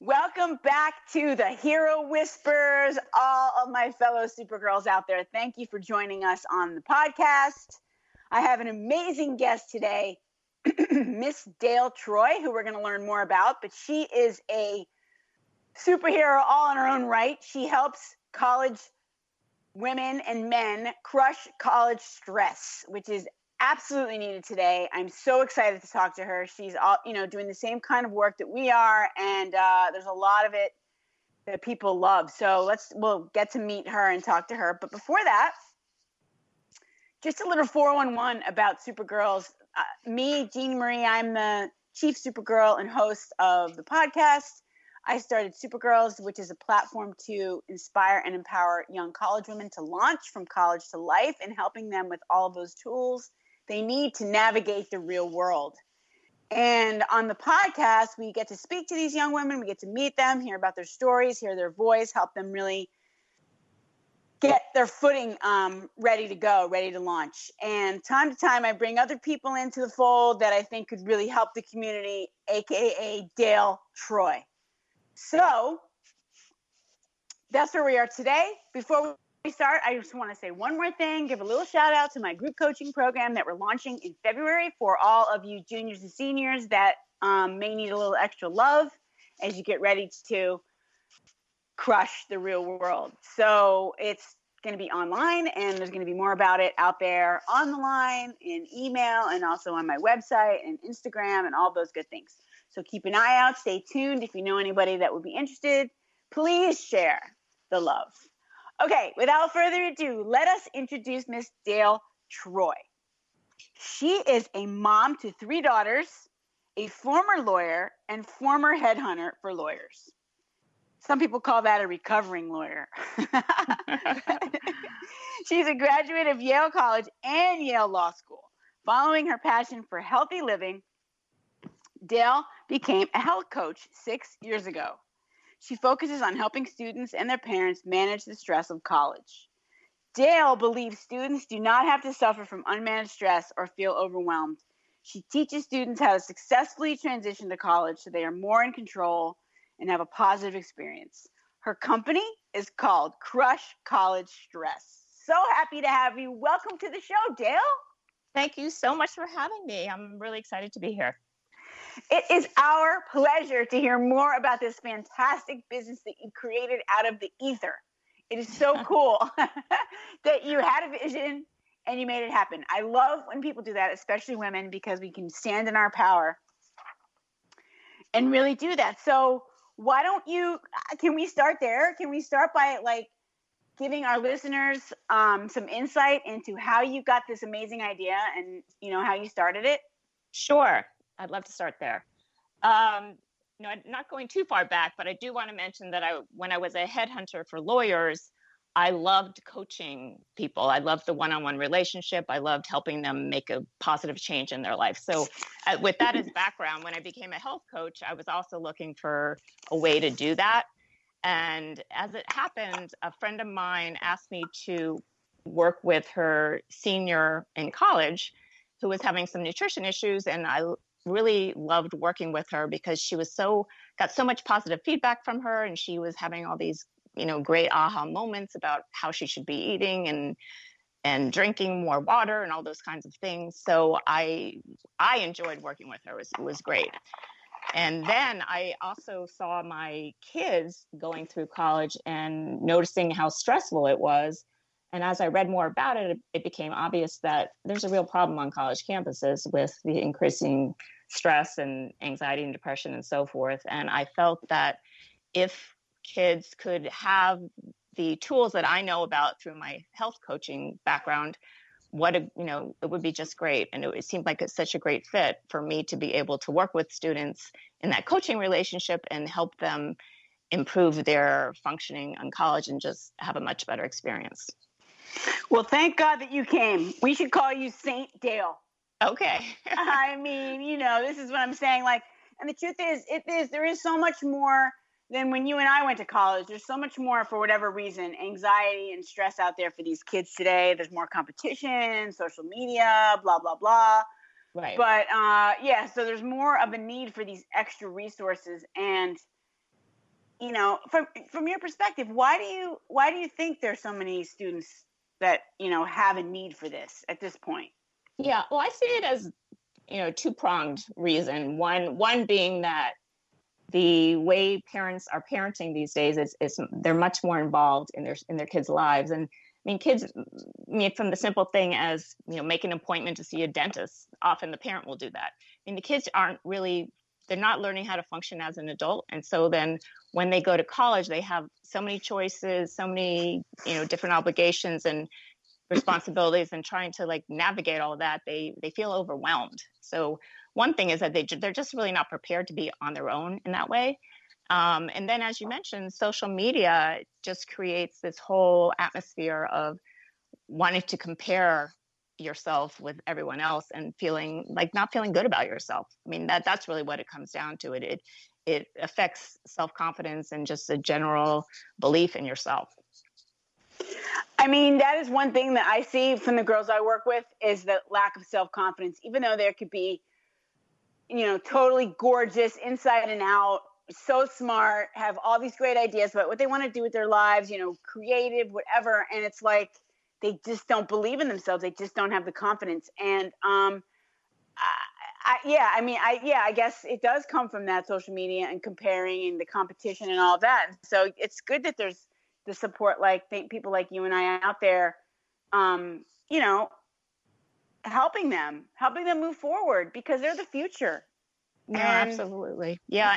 Welcome back to the Hero Whispers, all of my fellow Supergirls out there. Thank you for joining us on the podcast. I have an amazing guest today, Miss Dale Troy, who we're going to learn more about, but she is a superhero all in her own right. She helps college women and men crush college stress, which is absolutely needed today. I'm so excited to talk to her. She's all, doing the same kind of work that we are, and there's a lot of it that people love. So we'll get to meet her and talk to her. But before that, just a little 411 about Supergirls. Me, Jeannie Marie, I'm the chief Supergirl and host of the podcast. I started Supergirls, which is a platform to inspire and empower young college women to launch from college to life and helping them with all of those tools they need to navigate the real world. And on the podcast, we get to speak to these young women. We get to meet them, hear about their stories, hear their voice, help them really get their footing ready to go, ready to launch. And time to time, I bring other people into the fold that I think could really help the community, aka Dale Troy. So that's where we are today. Before we start, I just want to say one more thing, give a little shout out to my group coaching program that we're launching in February for all of you juniors and seniors that may need a little extra love as you get ready to crush the real world. So it's going to be online, and there's going to be more about it out there on the line, in email, and also on my website and Instagram and all those good things. So keep an eye out, stay tuned. If you know anybody that would be interested, please share the love. Okay, without further ado, let us introduce Miss Dale Troy. She is a mom to 3 daughters, a former lawyer, and former headhunter for lawyers. Some people call that a recovering lawyer. She's a graduate of Yale College and Yale Law School. Following her passion for healthy living, Dale became a health coach 6 years ago. She focuses on helping students and their parents manage the stress of college. Dale believes students do not have to suffer from unmanaged stress or feel overwhelmed. She teaches students how to successfully transition to college so they are more in control and have a positive experience. Her company is called Crush College Stress. So happy to have you. Welcome to the show, Dale. Thank you so much for having me. I'm really excited to be here. It is our pleasure to hear more about this fantastic business that you created out of the ether. It is so cool that you had a vision and you made it happen. I love when people do that, especially women, because we can stand in our power and really do that. So why don't can we start there? Can we start by giving our listeners some insight into how you got this amazing idea and, how you started it? Sure. I'd love to start there. Not going too far back, but I do want to mention that when I was a headhunter for lawyers, I loved coaching people. I loved the one-on-one relationship. I loved helping them make a positive change in their life. So with that as background, when I became a health coach, I was also looking for a way to do that. And as it happened, a friend of mine asked me to work with her senior in college who was having some nutrition issues. And I really loved working with her because she was got so much positive feedback from her, and she was having all these, great aha moments about how she should be eating and drinking more water and all those kinds of things. So I enjoyed working with her. It was great. And then I also saw my kids going through college and noticing how stressful it was. And as I read more about it, it became obvious that there's a real problem on college campuses with the increasing stress and anxiety and depression and so forth. And I felt that if kids could have the tools that I know about through my health coaching background, it would be just great. And it seemed like it's such a great fit for me to be able to work with students in that coaching relationship and help them improve their functioning in college and just have a much better experience. Well, thank God that you came. We should call you Saint Dale. Okay. I mean, this is what I'm saying. And the truth is, there is so much more than when you and I went to college. There's so much more, for whatever reason, anxiety and stress out there for these kids today. There's more competition, social media, blah, blah, blah. Right. But so there's more of a need for these extra resources. And from your perspective, why do you think there's so many students that, have a need for this at this point? Yeah, well, I see it as, two-pronged reason. One being that the way parents are parenting these days is they're much more involved in their kids' lives. And I mean, kids, from the simple thing as, make an appointment to see a dentist, often the parent will do that. I mean, the kids they're not learning how to function as an adult. And so then when they go to college, they have so many choices, so many, different obligations and responsibilities, and trying to like navigate all of that, they feel overwhelmed. So one thing is that they're just really not prepared to be on their own in that way. And then, as you mentioned, social media just creates this whole atmosphere of wanting to compare yourself with everyone else and not feeling good about yourself. I mean, that's really what it comes down to. It affects self-confidence and just a general belief in yourself. I mean, that is one thing that I see from the girls I work with, is the lack of self-confidence. Even though there could be, totally gorgeous inside and out, so smart, have all these great ideas about what they want to do with their lives, creative, whatever. And it's like, they just don't believe in themselves. They just don't have the confidence. And, I guess it does come from that social media and comparing and the competition and all of that. And so it's good that there's the support, people like you and I out there, helping them move forward, because they're the future. No, absolutely. Yeah.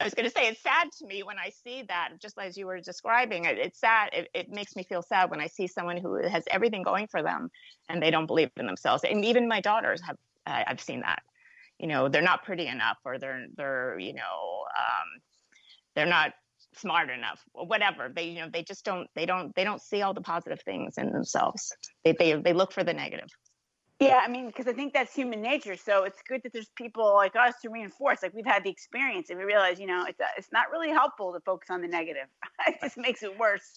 I was going to say, it's sad to me when I see that, just as you were describing it. It's sad. It makes me feel sad when I see someone who has everything going for them and they don't believe in themselves. And even my daughters I've seen that, they're not pretty enough, or they're not smart enough, or whatever. They just don't see all the positive things in themselves. They look for the negative. Yeah, I mean, because I think that's human nature. So it's good that there's people like us to reinforce. Like, we've had the experience, and we realize, it's not really helpful to focus on the negative. It just makes it worse.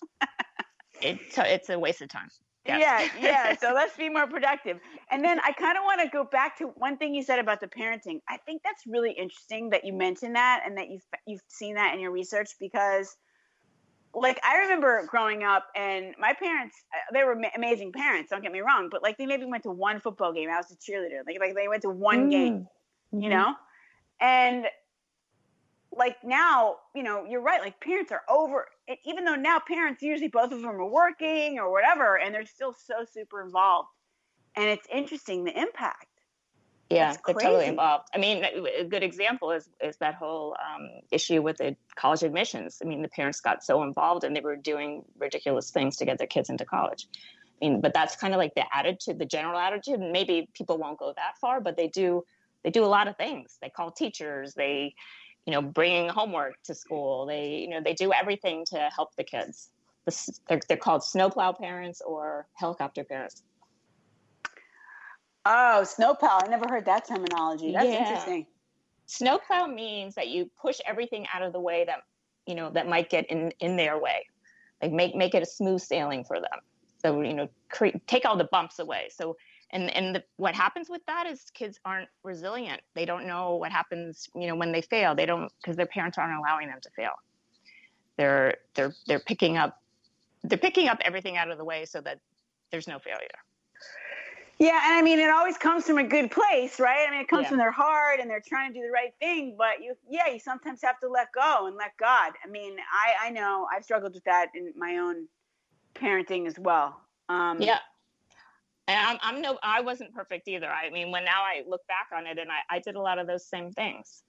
It's a waste of time. Yes. Yeah. So let's be more productive. And then I kind of want to go back to one thing you said about the parenting. I think that's really interesting that you mentioned that, and that you've seen that in your research, because like, I remember growing up, and my parents, they were amazing parents, don't get me wrong, but like, they maybe went to one football game. I was a cheerleader. Like they went to one game, and like now, you're right. Like, parents are over, even though now parents, usually both of them are working or whatever, and they're still so super involved. And it's interesting, the impact. Yeah, they're totally involved. I mean, a good example is that whole issue with the college admissions. I mean, the parents got so involved, and they were doing ridiculous things to get their kids into college. I mean, but that's kind of like the attitude, the general attitude. Maybe people won't go that far, but they do a lot of things. They call teachers. They, bring homework to school. They do everything to help the kids. They're called snowplow parents or helicopter parents. Oh, snowplow. I never heard that terminology. That's interesting. Snowplow means that you push everything out of the way that, that might get in their way. Like make it a smooth sailing for them. So, take all the bumps away. So, what happens with that is kids aren't resilient. They don't know what happens, when they fail. They don't, because their parents aren't allowing them to fail. They're picking up everything out of the way so that there's no failure. Yeah, and I mean, it always comes from a good place, right? I mean, it comes from their heart, and they're trying to do the right thing. But you sometimes have to let go and let God. I mean, I know I've struggled with that in my own parenting as well. Yeah, and I wasn't perfect either. I mean, when now I look back on it, and I did a lot of those same things.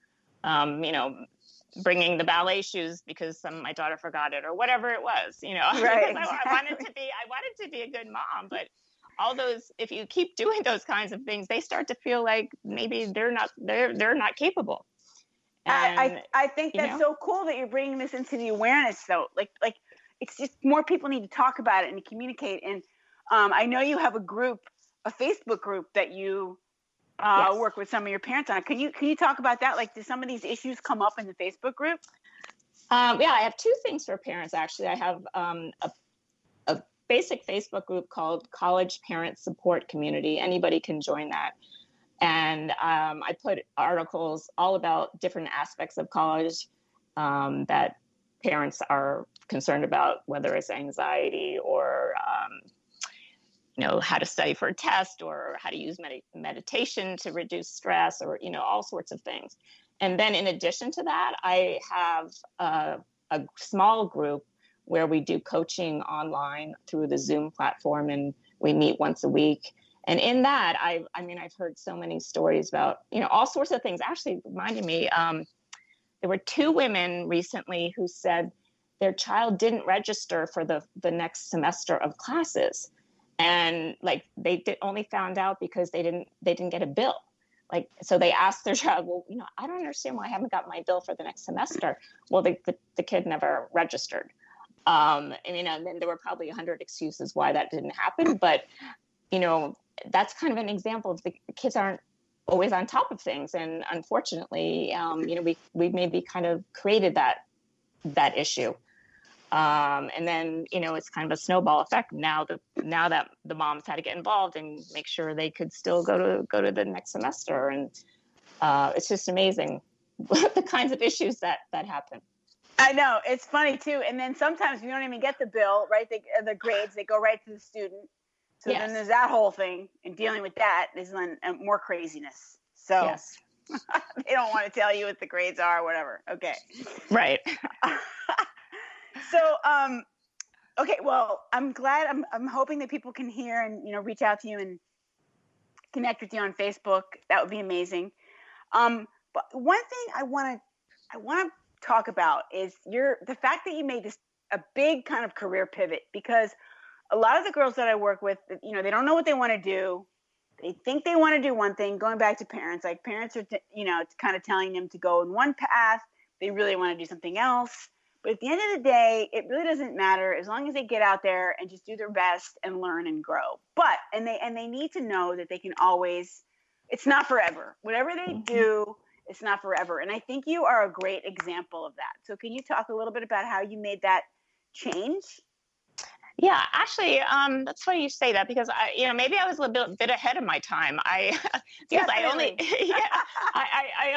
Bringing the ballet shoes because my daughter forgot it, or whatever it was. Right. Because I wanted to be a good mom, but all those, if you keep doing those kinds of things, they start to feel like maybe they're not capable. And, I think that's so cool that you're bringing this into the awareness, though. Like it's just more people need to talk about it and communicate. And I know you have a Facebook group that you work with some of your parents on. Can you talk about that? Like, do some of these issues come up in the Facebook group? I have two things for parents, actually. I have a basic Facebook group called College Parent Support Community. Anybody can join that. And I put articles all about different aspects of college that parents are concerned about, whether it's anxiety or, how to study for a test or how to use meditation to reduce stress or, all sorts of things. And then in addition to that, I have a small group where we do coaching online through the Zoom platform, and we meet once a week. And in that, I've heard so many stories about, all sorts of things. Actually, reminded me, there were 2 women recently who said their child didn't register for the next semester of classes. And they only found out because they didn't get a bill. So they asked their child, well, I don't understand why I haven't got my bill for the next semester. Well, the kid never registered. And then there were probably 100 excuses why that didn't happen. But, that's kind of an example of the kids aren't always on top of things. And unfortunately, we maybe kind of created that issue. And then, it's kind of a snowball effect now that the moms had to get involved and make sure they could still go to the next semester. And it's just amazing the kinds of issues that happen. I know, it's funny too. And then sometimes we don't even get the bill, right? The grades, they go right to the student. So Yes. Then there's that whole thing, and dealing with that is then more craziness. So Yes. They don't want to tell you what the grades are or whatever. Okay. Right. So, okay, well, I'm glad, I'm hoping that people can hear and, reach out to you and connect with you on Facebook. That would be amazing. But one thing I want to talk about is the fact that you made a big kind of career pivot, because a lot of the girls that I work with, they don't know what they want to do. They think they want to do one thing, going back to parents, parents are, kind of telling them to go in one path. They really want to do something else. But at the end of the day, it really doesn't matter as long as they get out there and just do their best and learn and grow. But, and they need to know that they can always, it's not forever. Whatever they do, it's not forever. And I think you are a great example of that. So can you talk a little bit about how you made that change? Yeah, actually, that's funny you say that, because maybe I was a bit ahead of my time. I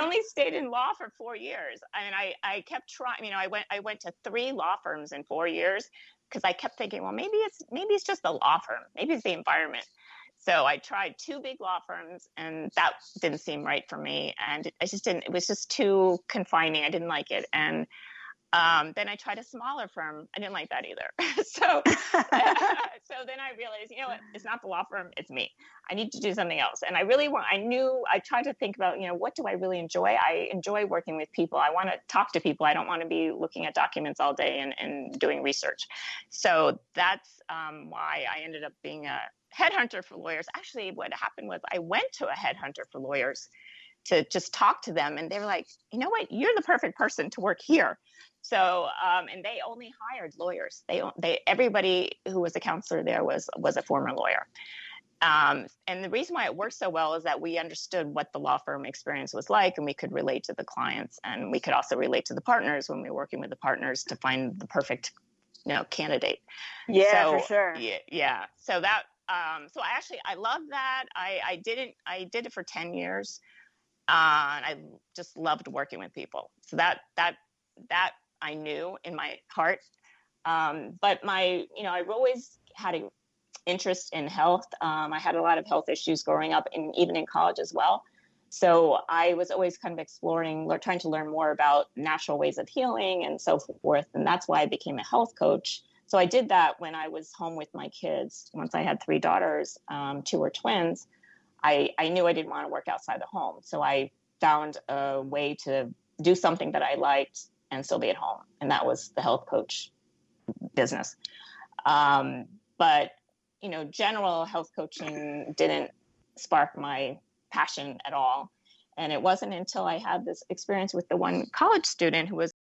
only stayed in law for 4 years, and I kept trying. I went to 3 law firms in 4 years because I kept thinking, well, maybe it's just the law firm, maybe it's the environment. So I tried 2 big law firms, and that didn't seem right for me, and it was just too confining. I didn't like it, and then I tried a smaller firm. I didn't like that either. So then I realized, what? It's not the law firm. It's me. I need to do something else. And I tried to think about, what do I really enjoy? I enjoy working with people. I want to talk to people. I don't want to be looking at documents all day and doing research. So that's why I ended up being a headhunter for lawyers. Actually, what happened was I went to a headhunter for lawyers to just talk to them. And they were like, you know what? You're the perfect person to work here. So, and they only hired lawyers. Everybody who was a counselor there was a former lawyer. And the reason why it worked so well is that we understood what the law firm experience was like, and we could relate to the clients, and we could also relate to the partners when we were working with the partners to find the perfect, candidate. Yeah, so, for sure. Yeah. So that, I love that. I did it for 10 years. And I just loved working with people. So that I knew in my heart. But I've always had an interest in health. I had a lot of health issues growing up, and even in college as well. So I was always kind of exploring, trying to learn more about natural ways of healing and so forth. And that's why I became a health coach. So I did that when I was home with my kids. Once I had 3 daughters, 2 were twins. I knew I didn't want to work outside the home. So I found a way to do something that I liked and still be at home. And that was the health coach business. But, general health coaching didn't spark my passion at all. And it wasn't until I had this experience with the one college student who was